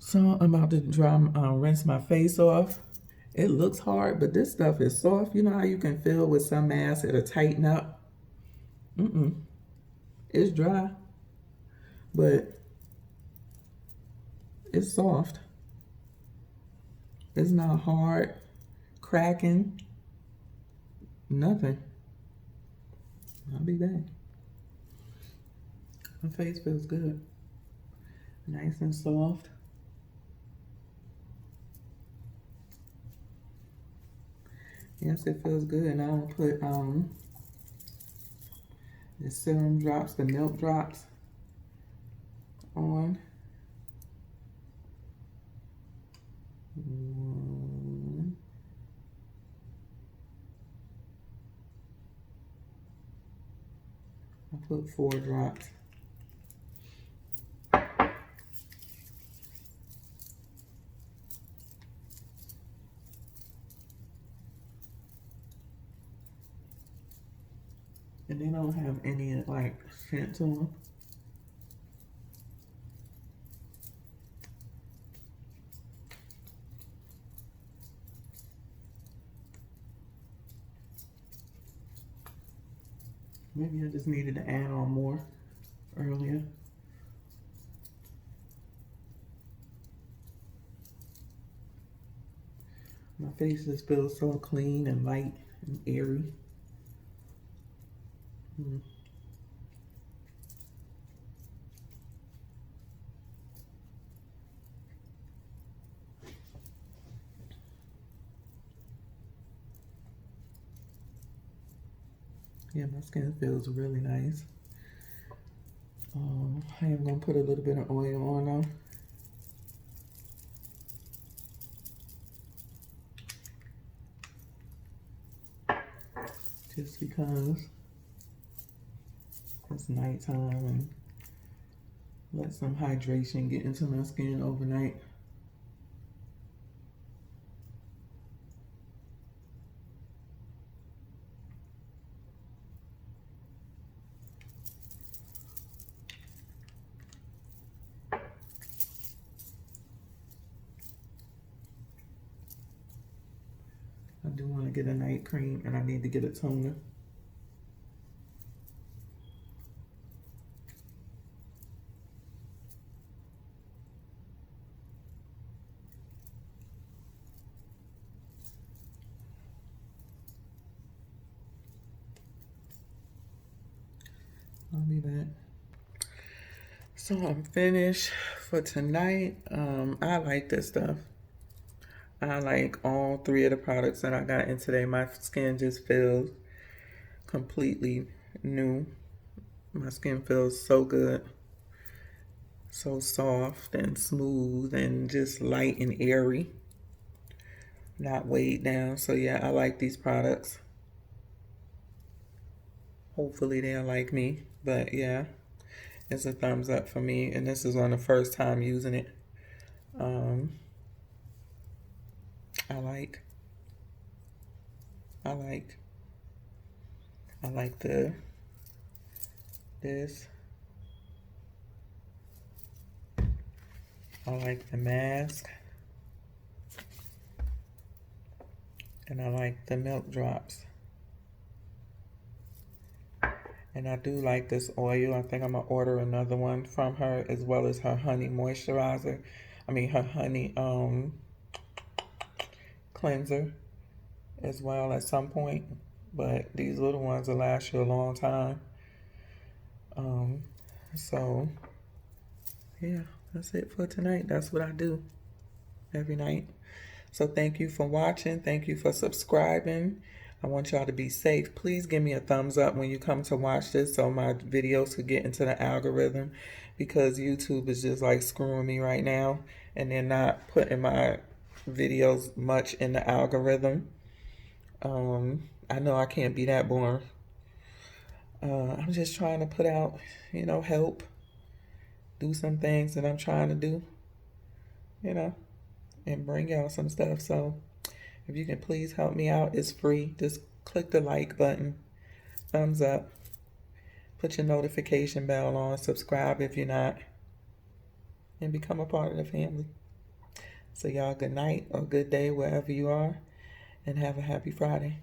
So I'm about to rinse my face off. It looks hard, but this stuff is soft. You know how you can feel with some masks it'll tighten up? It's dry, but it's soft. It's not hard, cracking, nothing. I'll be back. My face feels good. Nice and soft. Yes, it feels good. Now I'll put the serum drops, the milk drops on. One. I put 4 drops. And they don't have any like scent to them. Maybe I just needed to add on more earlier. My face just feels so clean and light and airy. Yeah, my skin feels really nice. I am going to put a little bit of oil on them. Just because it's nighttime and let some hydration get into my skin overnight. I do want to get a night cream and I need to get a toner. I'll be back. So I'm finished for tonight. I like this stuff. I like all 3 of the products that I got in today. My skin just feels completely new. My skin feels so good. So soft and smooth and just light and airy. Not weighed down. So yeah, I like these products. Hopefully they'll like me. But yeah, it's a thumbs up for me. And this is on the first time using it. I like this. I like the mask. And I like the milk drops. And I do like this oil. I think I'm going to order another one from her as well as her honey moisturizer. I mean her honey cleanser as well at some point. But these little ones will last you a long time. So yeah, that's it for tonight. That's what I do every night. So thank you for watching. Thank you for subscribing. I want y'all to be safe. Please give me a thumbs up when you come to watch this so my videos could get into the algorithm, because YouTube is just like screwing me right now and they're not putting my videos much in the algorithm. I know I can't be that boring. I'm just trying to put out, help, do some things that I'm trying to do, and bring y'all some stuff. So if you can please help me out, it's free. Just click the like button, thumbs up, put your notification bell on, subscribe if you're not, and become a part of the family. So y'all, good night or good day wherever you are, and have a happy Friday.